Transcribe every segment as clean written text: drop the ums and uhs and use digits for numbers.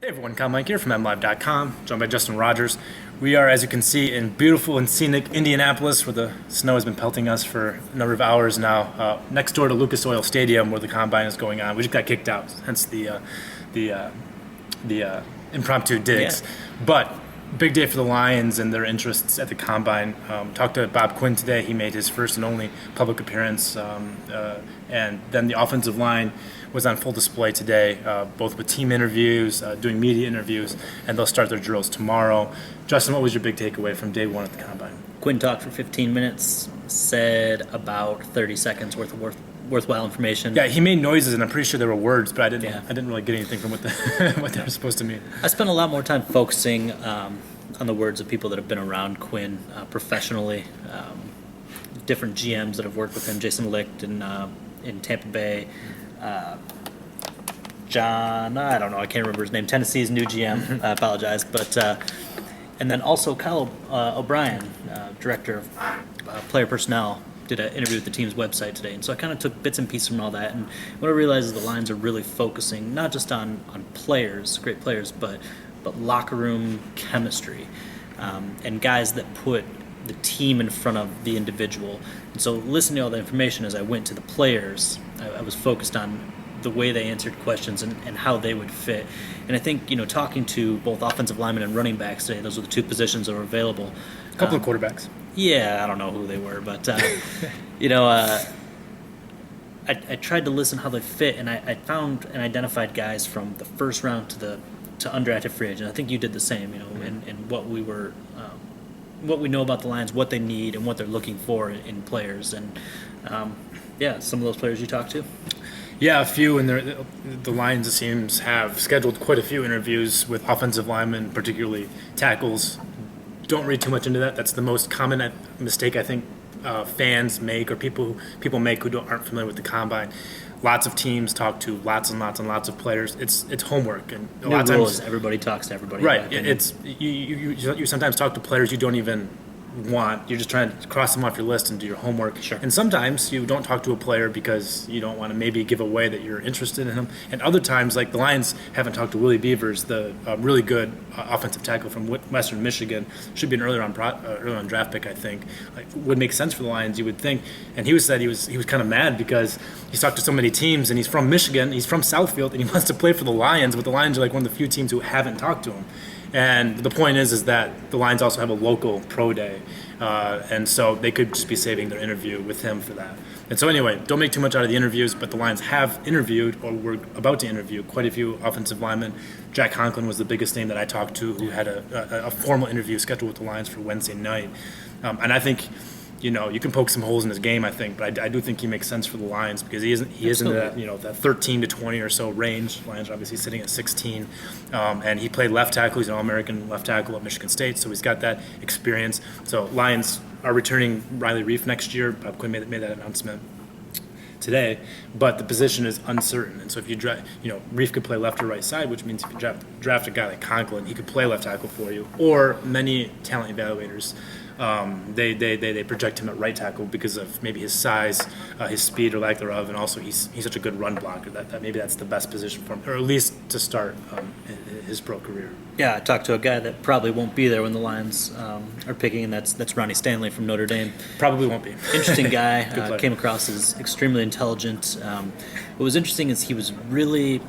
Hey everyone, Meinke here from MLive&apos, joined by Justin Rogers. We are, as you can see, in beautiful and scenic Indianapolis, where the snow has been pelting us for a number of hours now, next door to Lucas Oil Stadium, where the combine is going on. We just got kicked out, hence the impromptu digs. Yeah. But big day for the Lions and their interests at the combine. Talked to Bob Quinn today. He made his first and only public appearance, and then the offensive line was on full display today, both with team interviews, doing media interviews, and they'll start their drills tomorrow. Justin, what was your big takeaway from day one at the combine? Quinn talked for 15 minutes, said about 30 seconds worth of worthwhile information. Yeah, he made noises, and I'm pretty sure there were words, but I didn't. Yeah. I didn't really get anything from what what they were supposed to mean. I spent a lot more time focusing on the words of people that have been around Quinn professionally, different GMs that have worked with him, Jason Licht in Tampa Bay, John, I don't know, I can't remember his name, Tennessee's new GM, I apologize, but and then also Kyle O'Brien, director of player personnel, did an interview with the team's website today, and so I kind of took bits and pieces from all that, and what I realized is the Lions are really focusing not just on players, great players, but locker room chemistry, and guys that put the team in front of the individual. And so listening to all the information as I went to the players, I was focused on the way they answered questions and how they would fit. And I think, talking to both offensive linemen and running backs today, those were the two positions that were available. A couple of quarterbacks. Yeah, I don't know who they were, but, I tried to listen how they fit, and I found and identified guys from the first round to undrafted free agent. I think you did the same, and what we know about the Lions, what they need, and what they're looking for in players. And, some of those players you talked to. Yeah, a few, and the Lions, it seems, have scheduled quite a few interviews with offensive linemen, particularly tackles. Don't read too much into that. That's the most common mistake I think fans make, or people make who aren't familiar with the combine. Lots of teams talk to lots and lots and lots of players. It's homework, and a lot of times everybody talks to everybody. Right. It's you sometimes talk to players you don't even want. You're just trying to cross them off your list and do your homework. Sure. And sometimes you don't talk to a player because you don't want to maybe give away that you're interested in him. And other times, like the Lions haven't talked to Willie Beavers, the really good offensive tackle from Western Michigan. Should be an earlier on draft pick, I think. Would make sense for the Lions, you would think. And he was kind of mad because he's talked to so many teams, and he's from Michigan, he's from Southfield, and he wants to play for the Lions. But the Lions are like one of the few teams who haven't talked to him. And the point is that the Lions also have a local pro day, and so they could just be saving their interview with him for that. And so anyway, don't make too much out of the interviews, but the Lions have interviewed, or were about to interview, quite a few offensive linemen. Jack Conklin was the biggest name that I talked to, who had a formal interview scheduled with the Lions for Wednesday night. And I think, you can poke some holes in his game, I think, but I do think he makes sense for the Lions because he is in that that 13 to 20 or so range. Lions are obviously sitting at 16, and he played left tackle. He's an All-American left tackle at Michigan State, so he's got that experience. So Lions are returning Riley Reif next year. Bob Quinn made that announcement today, but the position is uncertain. And so if you Reif could play left or right side, which means if you draft a guy like Conklin, he could play left tackle for you. Or many talent evaluators, they project him at right tackle because of maybe his size, his speed or lack thereof, and also he's such a good run blocker that maybe that's the best position for him, or at least to start his pro career. Yeah, I talked to a guy that probably won't be there when the Lions are picking, and that's Ronnie Stanley from Notre Dame. Probably won't be. Interesting guy. Came across as extremely intelligent. What was interesting is he was really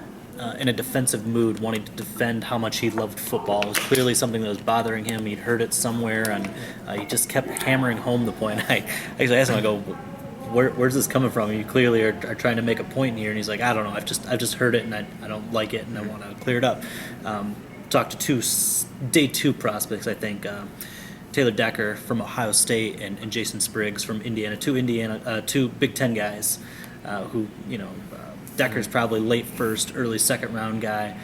in a defensive mood, wanting to defend how much he loved football. It was clearly something that was bothering him. He'd heard it somewhere, and he just kept hammering home the point. I actually asked him, I go, where's this coming from? You clearly are trying to make a point here. And he's like, I don't know. I've just heard it, and I don't like it, and I want to clear it up. Talked to day two prospects, I think. Taylor Decker from Ohio State and Jason Spriggs from Indiana. Two Big Ten guys who, Decker's probably late first, early second round guy.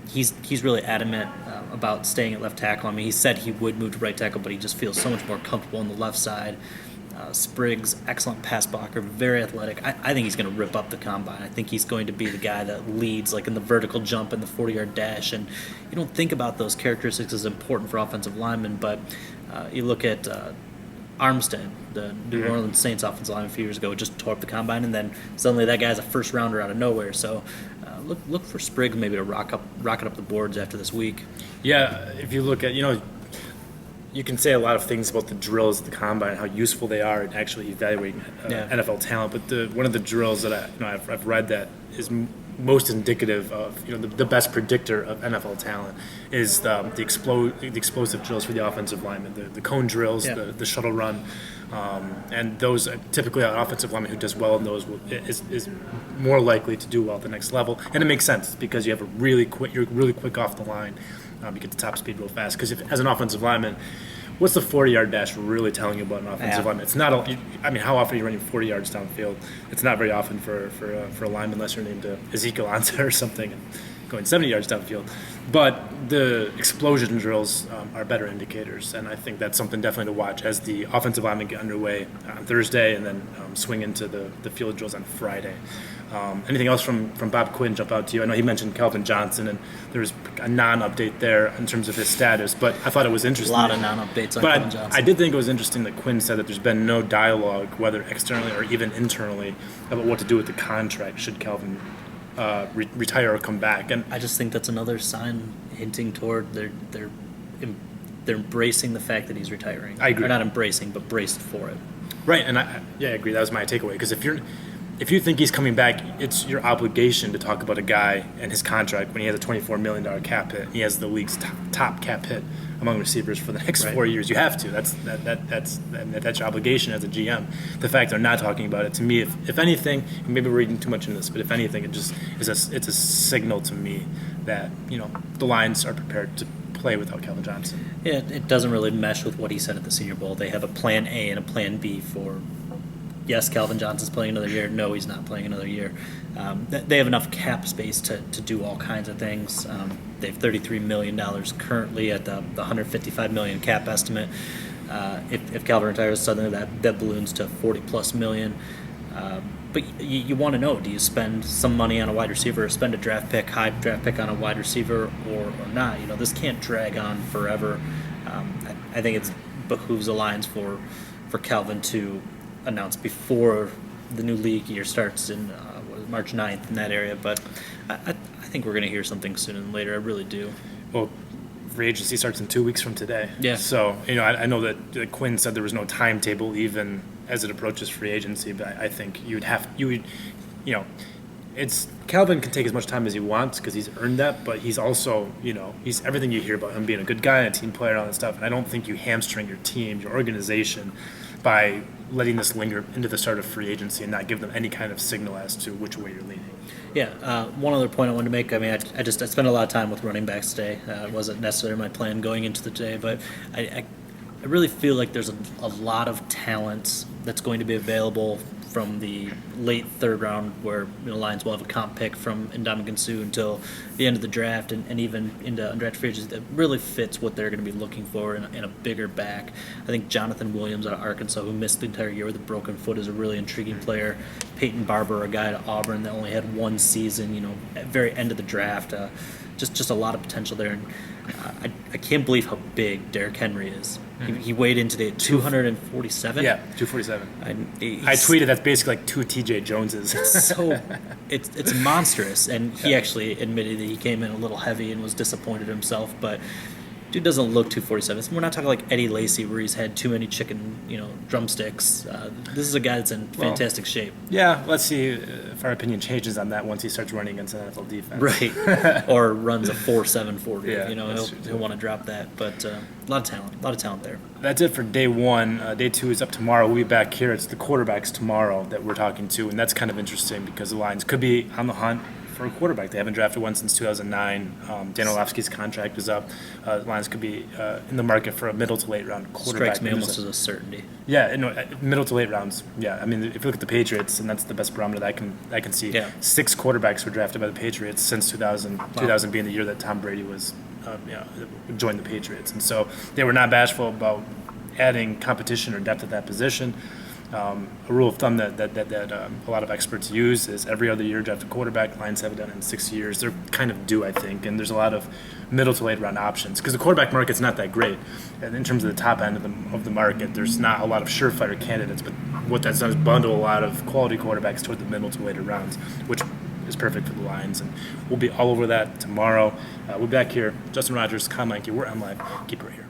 He's really adamant about staying at left tackle. I mean, he said he would move to right tackle, but he just feels so much more comfortable on the left side. Spriggs, excellent pass blocker, very athletic. I think he's going to rip up the combine. I think he's going to be the guy that leads, like in the vertical jump and the 40-yard dash. And you don't think about those characteristics as important for offensive linemen, but you look at Armstead, the New Orleans Saints offensive lineman a few years ago, just tore up the combine, and then suddenly that guy's a first rounder out of nowhere. So look for Spriggs maybe to rocket up the boards after this week. Yeah, if you look at, you can say a lot of things about the drills at the combine and how useful they are in actually evaluating NFL talent. But one of the drills that I've read that is most indicative of the best predictor of NFL talent is the explosive drills for the offensive linemen, the cone drills, the shuttle run, and those typically an offensive lineman who does well in those is more likely to do well at the next level. And it makes sense because you're really quick off the line. You get to top speed real fast. Because as an offensive lineman, what's the 40-yard dash really telling you about an offensive lineman? It's not. How often are you running 40 yards downfield? It's not very often for a lineman unless you're named Ezekiel Ansah or something and going 70 yards downfield. But the explosion drills are better indicators, and I think that's something definitely to watch as the offensive linemen get underway on Thursday and then swing into the field drills on Friday. Anything else from Bob Quinn jump out to you? I know he mentioned Calvin Johnson, and there's a non-update there in terms of his status, but I thought it was interesting. A lot of non-updates on Calvin Johnson. I did think it was interesting that Quinn said that there's been no dialogue, whether externally or even internally, about what to do with the contract should Calvin retire or come back. And I just think that's another sign hinting toward they're embracing the fact that he's retiring. I agree. They're not embracing, but braced for it. Right, and I agree. That was my takeaway, because if you think he's coming back, it's your obligation to talk about a guy and his contract when he has a $24 million cap hit. He has the league's top cap hit among receivers for the next 4 years. You have to. That's your obligation as a GM. The fact they're not talking about it, to me, if anything, maybe we're reading too much into this, but if anything, it just is it's a signal to me that the Lions are prepared to play without Calvin Johnson. Yeah, it doesn't really mesh with what he said at the Senior Bowl. They have a plan A and a plan B for. Yes, Calvin Johnson's playing another year. No, he's not playing another year. They have enough cap space to do all kinds of things. They have $33 million currently at the $155 million cap estimate. If Calvin retires suddenly, that balloons to $40+ million. But you want to know, do you spend some money on a wide receiver or spend a high draft pick on a wide receiver or not? This can't drag on forever. I think it behooves the Lions for Calvin to announced before the new league year starts in March 9th in that area, but I think we're going to hear something sooner than later. I really do. Well, free agency starts in 2 weeks from today. Yeah. So, I know that Quinn said there was no timetable even as it approaches free agency, but I think it's Calvin can take as much time as he wants because he's earned that, but he's also, he's everything you hear about him being a good guy and a team player and all that stuff. And I don't think you hamstring your team, your organization, by letting this linger into the start of free agency and not give them any kind of signal as to which way you're leaning. Yeah, one other point I wanted to make. I mean, I spent a lot of time with running backs today. It wasn't necessarily my plan going into the day, but I really feel like there's a lot of talent that's going to be available from the late third round, where Lions will have a comp pick from Ndamukong Suh until the end of the draft, and even into undrafted free agency that really fits what they're going to be looking for in a bigger back. I think Jonathan Williams out of Arkansas, who missed the entire year with a broken foot, is a really intriguing player. Peyton Barber, a guy at Auburn that only had one season, at the very end of the draft. Just a lot of potential there. And I can't believe how big Derrick Henry is. He weighed in today at 247. Yeah, 247. I tweeted that's basically like 2 TJ Joneses. It's monstrous. And he actually admitted that he came in a little heavy and was disappointed himself. But dude doesn't look 247. We're not talking like Eddie Lacy, where he's had too many chicken, drumsticks. This is a guy that's in fantastic shape. Yeah, let's see if our opinion changes on that once he starts running against an NFL defense. Right. Or runs a 4.7 40. Yeah, he'll want to drop that. But a lot of talent there. That's it for day one. Day two is up tomorrow. We'll be back here. It's the quarterbacks tomorrow that we're talking to, and that's kind of interesting because the Lions could be on the hunt for a quarterback. They haven't drafted one since 2009. Dan Orlovsky's contract is up. The Lions could be in the market for a middle to late round quarterback. Strikes me almost as a certainty. Yeah, middle to late rounds. Yeah, I mean, if you look at the Patriots, and that's the best barometer that I can see. Yeah. 6 quarterbacks were drafted by the Patriots since 2000. Wow. 2000 being the year that Tom Brady was joined the Patriots, and so they were not bashful about adding competition or depth at that position. A rule of thumb that a lot of experts use is every other year draft a quarterback. Lions haven't done it in 6 years. They're kind of due, I think, and there's a lot of middle to late round options because the quarterback market's not that great. And in terms of the top end of the market, there's not a lot of surefire candidates. But what that's done is bundle a lot of quality quarterbacks toward the middle to later rounds, which is perfect for the Lions, and we'll be all over that tomorrow. We'll be back here. Justin Rogers, Meinke, we're MLive. Keep it right here.